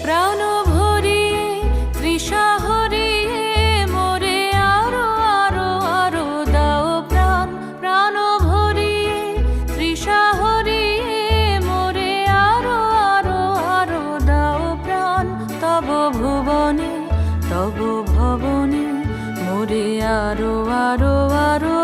প্রাণ ভরিয়ে তৃষা হরিয়ে মোরে আরো আরো আরো দাও প্রাণ। প্রাণ ভরিয়ে তৃষা হরিয়ে মোরে আরো আরো আরো দাও প্রাণ। তব ভুবনে তব ভবনে মোরে আরো আরো আরো